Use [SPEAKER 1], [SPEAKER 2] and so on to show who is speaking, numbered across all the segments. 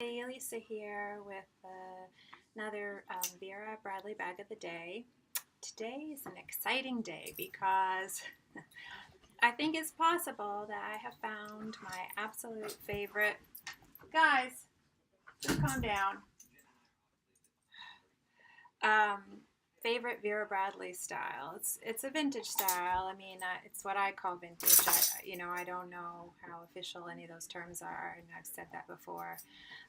[SPEAKER 1] Hey, Lisa here with another Vera Bradley bag of the day. Today is an exciting day because I think it's possible that I have found my absolute favorite. Guys, just calm down. Um, Favorite Vera Bradley style. It's a vintage style. I mean, it's what I call vintage. I don't know how official any of those terms are, and I've said that before.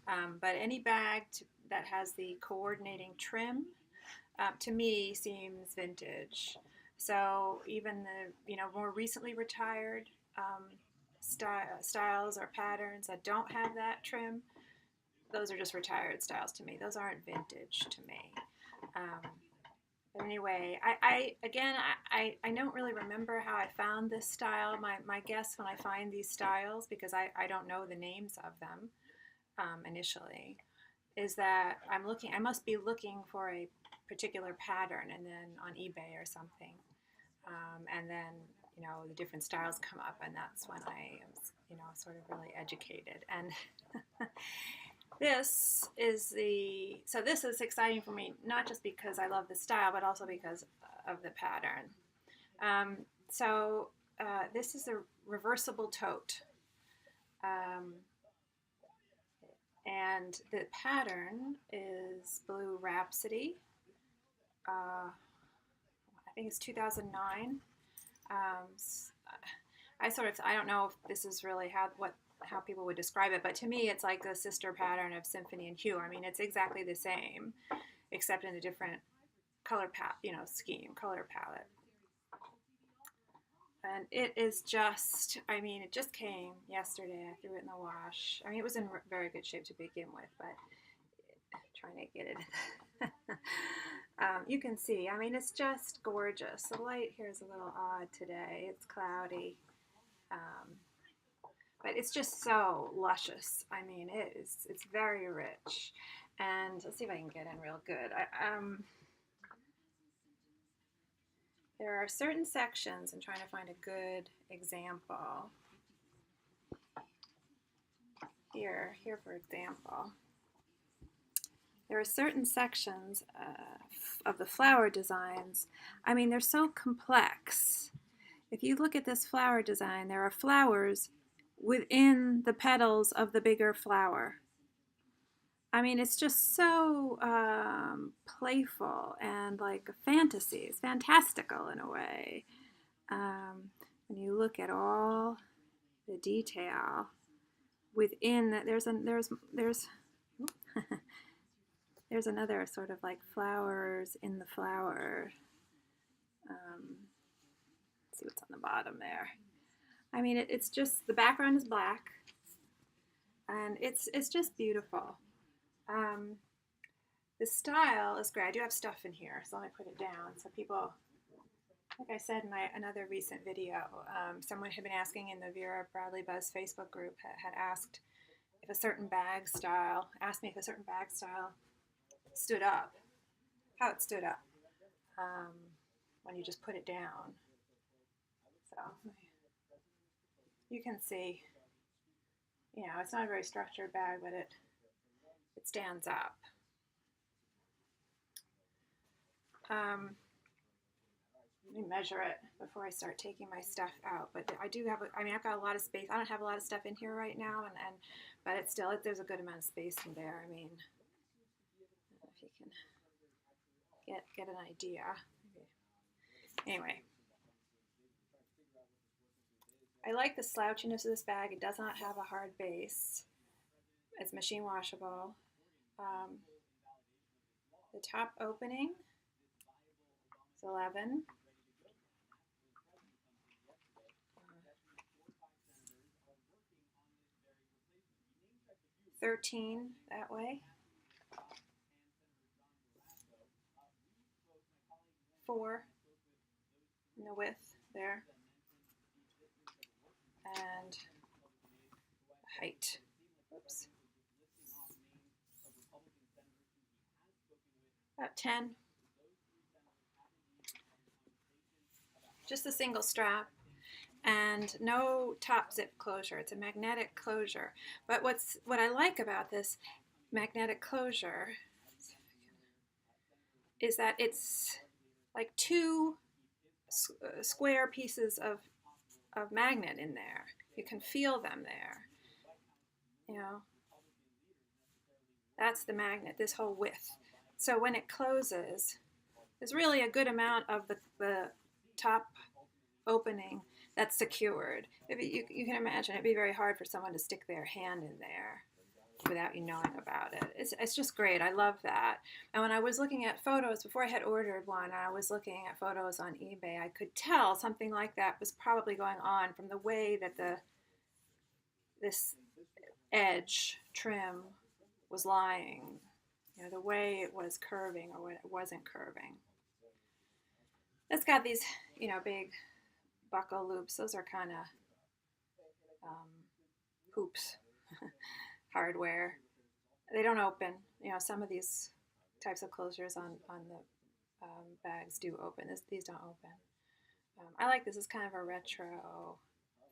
[SPEAKER 1] But any bag that has the coordinating trim, to me, seems vintage. So even the more recently retired styles or patterns that don't have that trim, those are just retired styles to me. Those aren't vintage to me. Um, but anyway, I don't really remember how I found this style. My guess when I find these styles, because I don't know the names of them initially, is that I must be looking for a particular pattern and then on eBay or something. And then, the different styles come up, and that's when I was, sort of really educated. And this is exciting for me, not just because I love the style, but also because of the pattern. This is a reversible tote. And the pattern is Blue Rhapsody. I think it's 2009. I don't know if this is really how people would describe it, but to me it's like the sister pattern of Symphony and Hue. I mean, it's exactly the same, except in a different color color palette. And it is it just came yesterday. I threw it in the wash. I mean, it was in very good shape to begin with, but trying to get it. You can see, I mean, it's just gorgeous. The light here is a little odd today. It's cloudy. But it's just so luscious. I mean, it's very rich. And let's see if I can get in real good. There are certain sections, I'm trying to find a good example. Here for example. There are certain sections of the flower designs. I mean, they're so complex. If you look at this flower design, there are flowers within the petals of the bigger flower. I mean, it's just so playful and like a fantasy. It's fantastical in a way. When you look at all the detail within that, there's there's another sort of like flowers in the flower. Let's see what's on the bottom there. I mean, it's just, the background is black, and it's just beautiful. The style is great. I do have stuff in here, so let me put it down so people, like I said in another recent video, someone had been asking in the Vera Bradley Buzz Facebook group, had asked if a certain bag style, stood up, how it stood up when you just put it down. So you can see, it's not a very structured bag, but it stands up. Let me measure it before I start taking my stuff out. But I do have, I've got a lot of space. I don't have a lot of stuff in here right now, but it's still, there's a good amount of space in there. I mean, if you can get an idea. Anyway, I like the slouchiness of this bag. It does not have a hard base. It's machine washable. The top opening is 11. 13 that way. 4 in the width there. And height. Oops. About 10. Just a single strap. and no top zip closure. It's a magnetic closure. But what I like about this, magnetic closure is that it's like two square pieces of magnet in there. You can feel them there. You know, that's the magnet, this whole width. So when it closes, there's really a good amount of the top opening that's secured. You can imagine it'd be very hard for someone to stick their hand in there without you knowing about it. It's just great. I love that. And when I was looking at photos, before I had ordered one, I was looking at photos on eBay, I could tell something like that was probably going on from the way that this edge trim was lying, you know, the way it was curving or when it wasn't curving. It's got these, you know, big buckle loops. Those are kind of hoops, hardware. They don't open. You know, some of these types of closures on the bags do open. These don't open. I like this. It's kind of a retro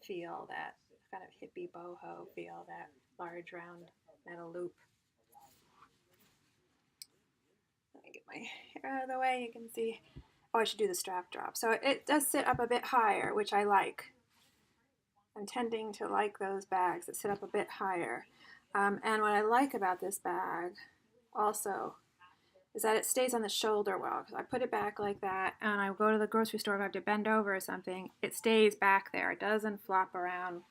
[SPEAKER 1] feel, that kind of hippie boho feel, that large round metal loop. Let me get my hair out of the way. You can see. Oh, I should do the strap drop. So it does sit up a bit higher, which I like. I'm tending to like those bags that sit up a bit higher. And what I like about this bag also is that it stays on the shoulder well. Because I put it back like that, and I go to the grocery store, if I have to bend over or something, it stays back there. It doesn't flop around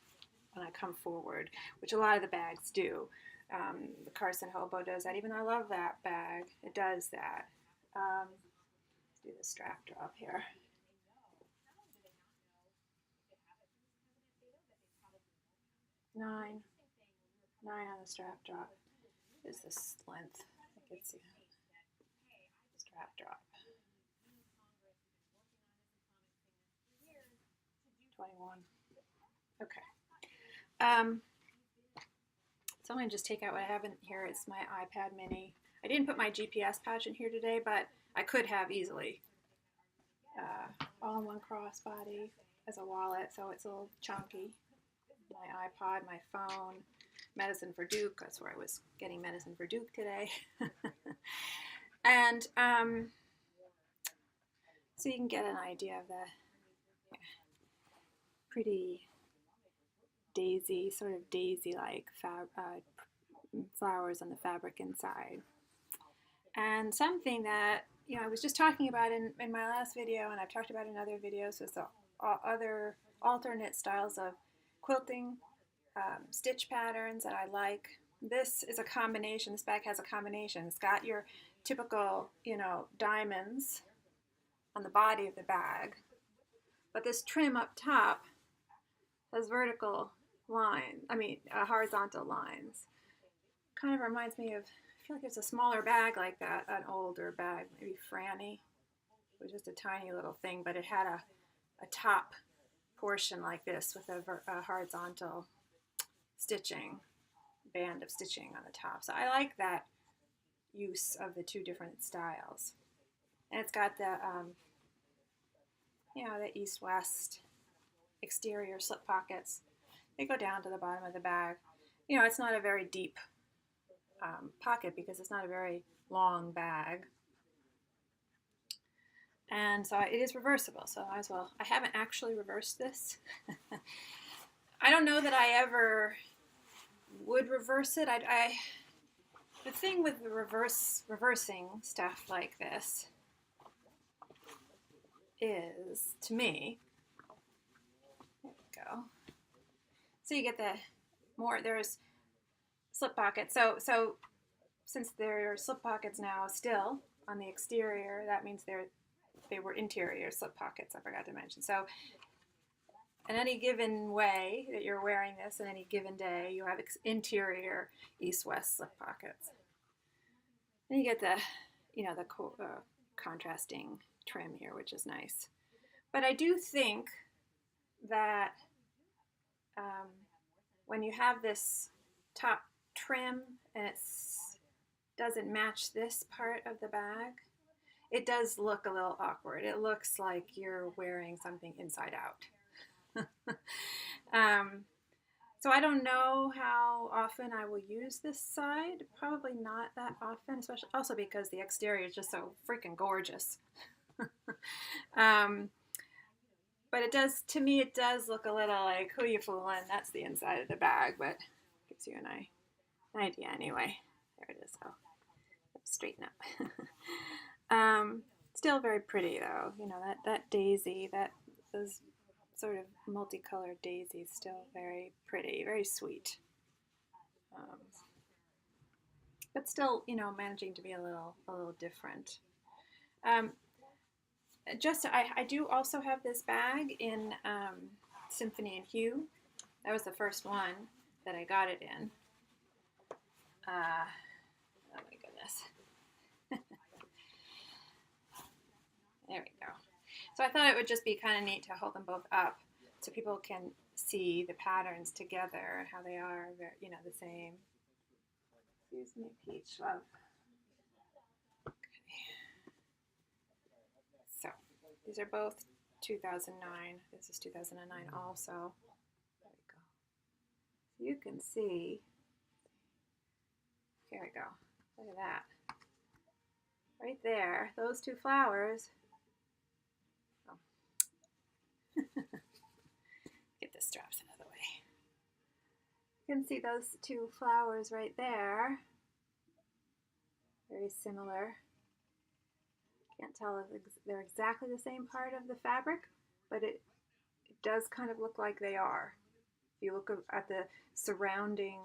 [SPEAKER 1] when I come forward, which a lot of the bags do. The Carson Hobo does that. Even though I love that bag, it does that. Do the strap drop here. Nine on the strap drop is this length. I can see strap drop. 21. Okay. So I'm going to just take out what I have in here. It's my iPad mini. I didn't put my GPS patch in here today, but I could have easily. All-in-one crossbody as a wallet, so it's a little chunky. My iPod, my phone, medicine for Duke. That's where I was getting medicine for Duke today. And so you can get an idea of the pretty daisy, sort of daisy-like flowers on the fabric inside. And something that, you know, I was just talking about in my last video, and I've talked about in other videos, is the other alternate styles of quilting, stitch patterns that I like. This is a combination. This bag has a combination. It's got your typical, you know, diamonds on the body of the bag, but this trim up top has vertical horizontal lines. Kind of reminds me of, I feel like it's a smaller bag like that, an older bag, maybe Franny. It was just a tiny little thing, but it had a top portion like this with a horizontal stitching, band of stitching on the top. So I like that use of the two different styles. And it's got the, you know, the east-west exterior slip pockets. They go down to the bottom of the bag. You know, it's not a very deep pocket because it's not a very long bag. And so it is reversible, so I might as well. I haven't actually reversed this. I don't know that I ever would reverse it. The thing with the reversing stuff like this is, to me, there we go. So you get there's slip pockets. So since there are slip pockets now still on the exterior, that means they were interior slip pockets, I forgot to mention. So in any given way that you're wearing this, in any given day, you have interior east-west slip pockets. And you get the, you know, the contrasting trim here, which is nice. But I do think that when you have this top trim and it doesn't match this part of the bag, it does look a little awkward. It looks like you're wearing something inside out. So I don't know how often I will use this side. Probably not that often, especially also because the exterior is just so freaking gorgeous. um, but it does, to me, it does look a little like, who you fooling? That's the inside of the bag, but gives you an idea anyway. There it is. Oh, straighten up. Still very pretty though. You know, that daisy, those sort of multicolored daisies, still very pretty, very sweet. But still, you know, managing to be a little different. I do also have this bag in Symphony and Hue. That was the first one that I got it in. Oh my goodness. There we go. So I thought it would just be kind of neat to hold them both up so people can see the patterns together and how they are, you know, the same. Excuse me, Peach Love. Okay. So these are both 2009. This is 2009 also. There we go. You can see. Here we go. Look at that. Right there, those two flowers. Oh. Get the straps out of the way. You can see those two flowers right there. Very similar. Can't tell if they're exactly the same part of the fabric, but it does kind of look like they are. If you look at the surrounding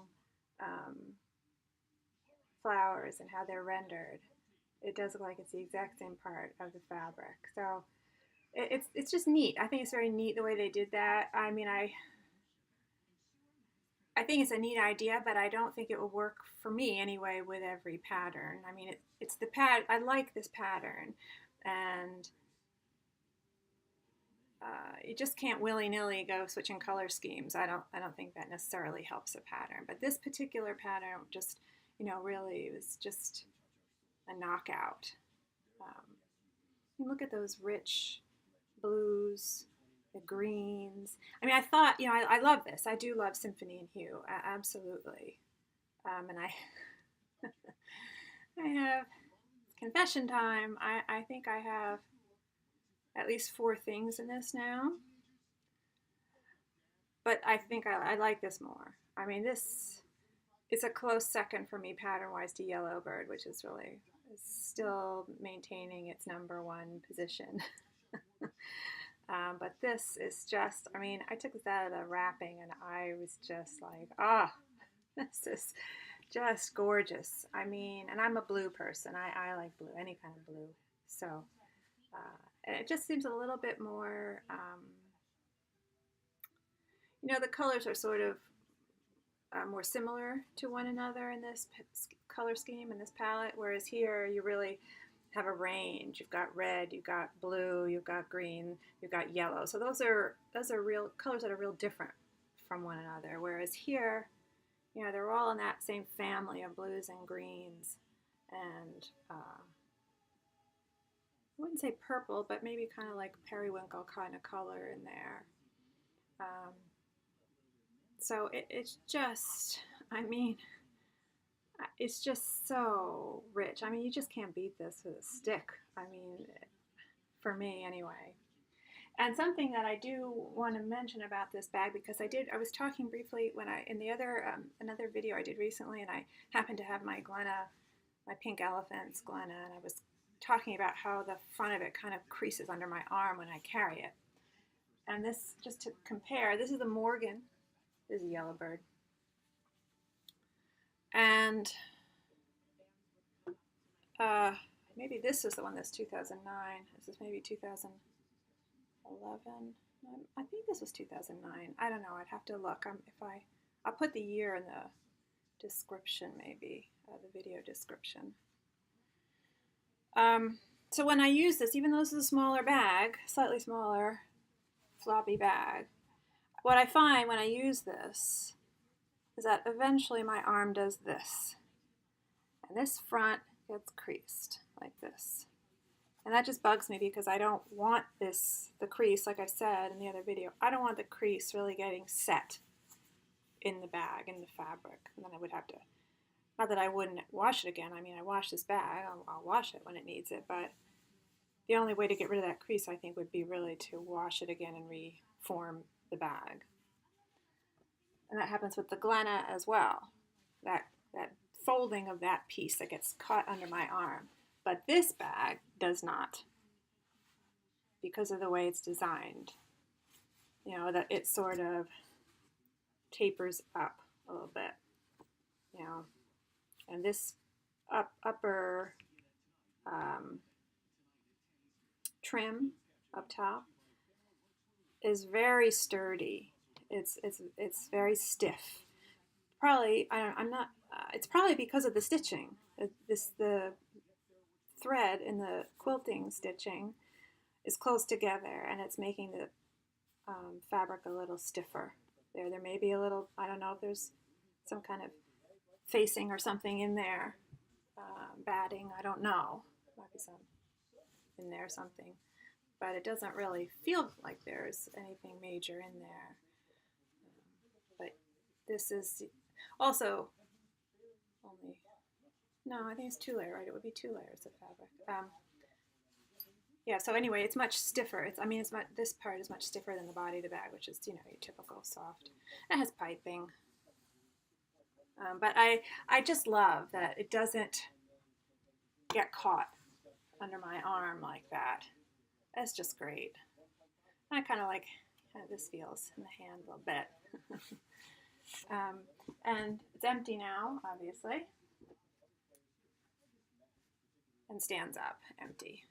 [SPEAKER 1] flowers and how they're rendered, it does look like it's the exact same part of the fabric. So it's just neat. I think it's very neat the way they did that. I mean, I think it's a neat idea, but I don't think it will work for me anyway with every pattern. I mean, it's the I like this pattern, and you just can't willy-nilly go switching color schemes. I don't think that necessarily helps a pattern. But this particular pattern just, you know, really was just a knockout. You look at those rich blues, the greens. I mean, I thought, you know, I love this. I do love Symphony and Hue, absolutely. And I have confession time. I think I have at least 4 things in this now. But I think I like this more. I mean, this is a close second for me pattern-wise to Yellowbird, which is really still maintaining its #1 position. But this is just, I mean, I took this out of the wrapping and I was just like, this is just gorgeous. I mean, and I'm a blue person. I like blue, any kind of blue. So it just seems a little bit more, you know, the colors are sort of more similar to one another in this color scheme, in this palette, whereas here you really have a range. You've got red, you've got blue, you've got green, you've got yellow. So those are real colors that are real different from one another. Whereas here, you know, they're all in that same family of blues and greens, and I wouldn't say purple, but maybe kind of like periwinkle kind of color in there. So it's just, I mean, it's just so rich. I mean, you just can't beat this with a stick. I mean, for me anyway. And something that I do want to mention about this bag, because I was talking briefly in the other, another video I did recently, and I happened to have my pink elephant's Glenna, and I was talking about how the front of it kind of creases under my arm when I carry it. And this, just to compare, this is the Morgan. This is a Yellowbird. And maybe this is the one that's 2009. This is maybe 2011. I think this was 2009. I don't know. I'd have to look. I'll put the year in the description, maybe the video description. So when I use this, even though this is a smaller bag, slightly smaller, floppy bag, what I find when I use this is that eventually my arm does this. And this front gets creased like this. And that just bugs me because I don't want the crease, like I said in the other video, I don't want the crease really getting set in the bag, in the fabric. And then I would have to, not that I wouldn't wash it again. I mean, I wash this bag. I'll wash it when it needs it. But the only way to get rid of that crease, I think, would be really to wash it again and reform the bag. And that happens with the Glenna as well. That folding of that piece that gets caught under my arm. But this bag does not, because of the way it's designed. You know, that it sort of tapers up a little bit, you know, and this upper trim up top is very sturdy. It's very stiff. Probably it's probably because of the stitching. The thread in the quilting stitching is close together, and it's making the fabric a little stiffer. There may be a little, I don't know if there's some kind of facing or something in there, batting, I don't know. Might be some in there, something. But it doesn't really feel like there's anything major in there. But this is also only, no, I think it's 2 layer, right? It would be 2 layers of fabric. Yeah, so anyway, it's much stiffer. This part is much stiffer than the body of the bag, which is, you know, your typical soft. It has piping. But I just love that it doesn't get caught under my arm like that. That's just great. I kind of like how this feels in the hand a little bit. And it's empty now, obviously. And stands up empty.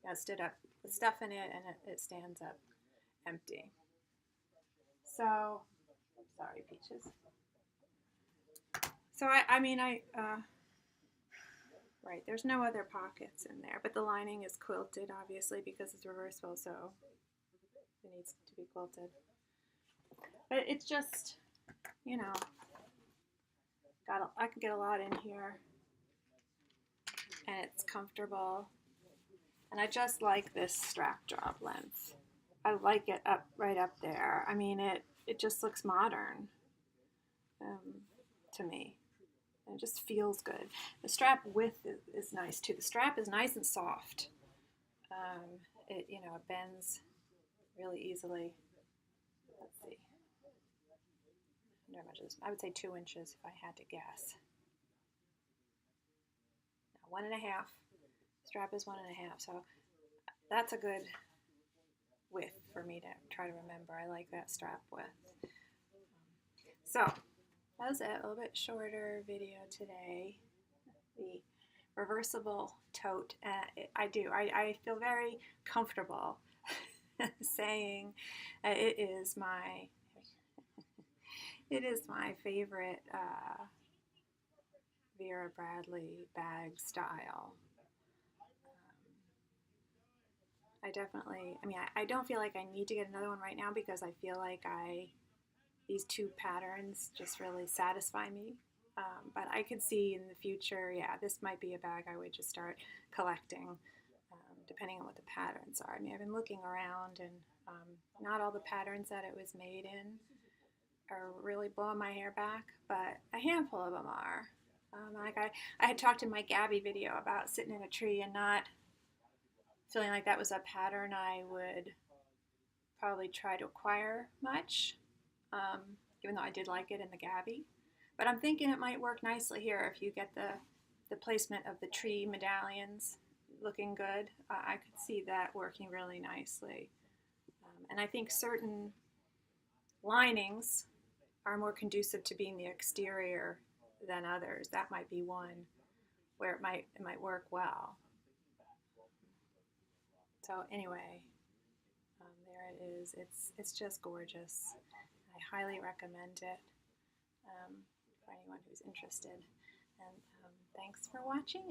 [SPEAKER 1] I stood up with stuff in it, and it stands up empty. So, sorry, Peaches. So right, there's no other pockets in there, but the lining is quilted, obviously, because it's reversible, so it needs to be quilted. But it's just, you know, I can get a lot in here, and it's comfortable. And I just like this strap drop length. I like it right up there. I mean, it just looks modern to me. And it just feels good. The strap width is nice too. The strap is nice and soft. It bends really easily. Let's see. How much is this? I would say 2 inches if I had to guess. Now, 1.5. Strap is 1.5, so that's a good width for me to try to remember. I like that strap width. So that was it. A little bit shorter video today. The reversible tote. I feel very comfortable saying it is my favorite Vera Bradley bag style. I don't feel like I need to get another one right now because I feel like these 2 patterns just really satisfy me. But I could see in the future, yeah, this might be a bag I would just start collecting, depending on what the patterns are. I mean, I've been looking around, and not all the patterns that it was made in are really blowing my hair back, but a handful of them are. I had talked in my Gabby video about sitting in a tree and not feeling like that was a pattern I would probably try to acquire much, even though I did like it in the Gabby. But I'm thinking it might work nicely here if you get the placement of the tree medallions looking good. I could see that working really nicely. And I think certain linings are more conducive to being the exterior than others. That might be one where it might work well. So anyway, there it is. It's just gorgeous. I highly recommend it for anyone who's interested. And thanks for watching.